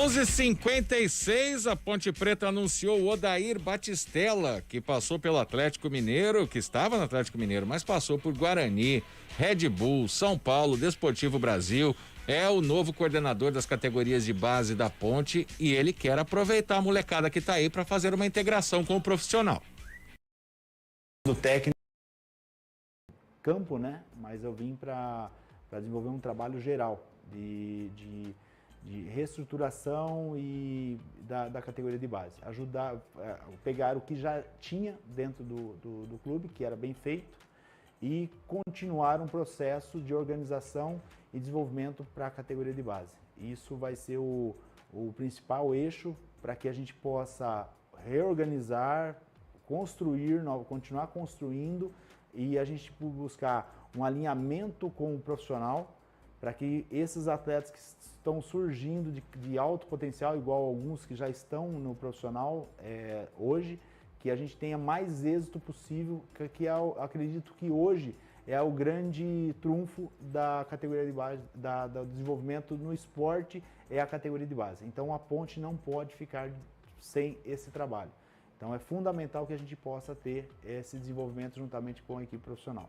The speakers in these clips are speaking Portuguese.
11:56, a Ponte Preta anunciou o Odair Batistella, que passou pelo Atlético Mineiro, que estava no Atlético Mineiro, mas passou por Guarani, Red Bull, São Paulo, Desportivo Brasil, é o novo coordenador das categorias de base da Ponte e ele quer aproveitar a molecada que está aí para fazer uma integração com o profissional. Do técnico campo, né? Mas eu vim para desenvolver um trabalho geral de reestruturação e da categoria de base. Ajudar, pegar o que já tinha dentro do clube, que era bem feito, e continuar um processo de organização e desenvolvimento para a categoria de base. Isso vai ser o principal eixo para que a gente possa reorganizar, construir, continuar construindo e a gente buscar um alinhamento com o profissional para que esses atletas que estão surgindo de alto potencial, igual alguns que já estão no profissional hoje, que a gente tenha mais êxito possível, que eu acredito que hoje é o grande trunfo da categoria de base, do desenvolvimento no esporte, é a categoria de base. Então a Ponte não pode ficar sem esse trabalho. Então é fundamental que a gente possa ter esse desenvolvimento juntamente com a equipe profissional.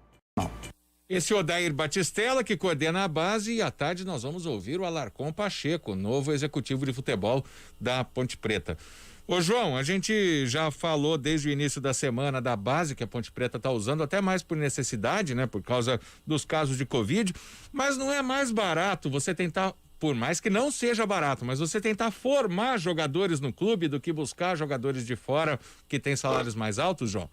Esse Odair Batistella que coordena a base e à tarde nós vamos ouvir o Alarcon Pacheco, novo executivo de futebol da Ponte Preta. Ô João, a gente já falou desde o início da semana da base que a Ponte Preta está usando, até mais por necessidade, né? Por causa dos casos de Covid, mas não é mais barato você tentar, por mais que não seja barato, mas você tentar formar jogadores no clube do que buscar jogadores de fora que têm salários mais altos, João?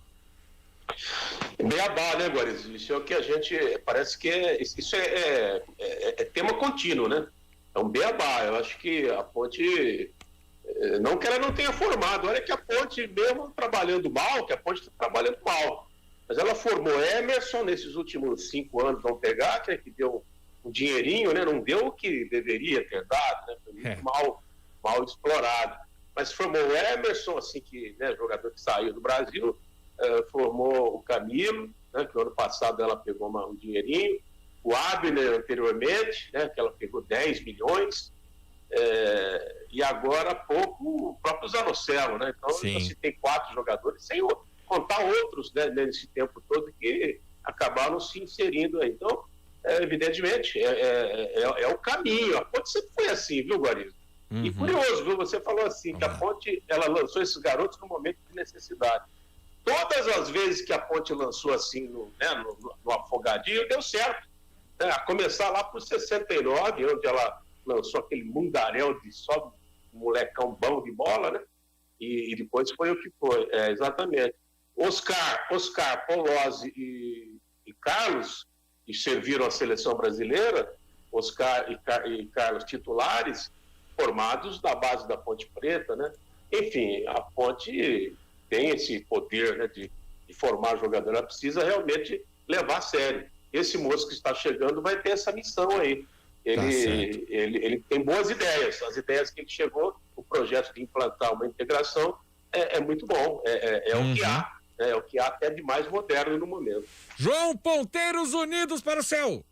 Beabá, né, Guariz? Isso é o que a gente, parece que isso é tema contínuo, né? É um beabá. Eu acho que a Ponte, não que ela não tenha formado, olha que a Ponte, mesmo trabalhando mal, que a Ponte está trabalhando mal, mas ela formou Emerson nesses últimos 5 anos, vamos pegar, que deu um dinheirinho, né? Não deu o que deveria ter dado, né? Foi muito mal explorado. Mas formou Emerson, assim, que, né, jogador que saiu do Brasil, formou o Camilo, né, que no ano passado ela pegou um dinheirinho, o Abner anteriormente, né, que ela pegou 10 milhões, e agora há pouco o próprio Zanocelo, né? Então assim, tem 4 jogadores, sem contar outros, né, nesse tempo todo que acabaram se inserindo aí. Então, evidentemente, é o caminho. A Ponte sempre foi assim, viu, Guarizo? Uhum. E curioso, viu? Você falou assim, que a Ponte, ela lançou esses garotos no momento de necessidade. Todas as vezes que a Ponte lançou assim no afogadinho, deu certo. A começar lá por 69, onde ela lançou aquele mundaréu de só molecão bom de bola, né? E depois foi o que foi, exatamente. Oscar, Polozzi e Carlos, que serviram a seleção brasileira, Oscar e Carlos titulares, formados da base da Ponte Preta, né? Enfim, a Ponte tem esse poder, né, de formar jogador, ela precisa realmente levar a sério. Esse moço que está chegando vai ter essa missão aí. Ele tem boas ideias, as ideias que ele chegou, o projeto de implantar uma integração é muito bom, o que há, é o que há até de mais moderno no momento. João, Ponteiros unidos para o céu!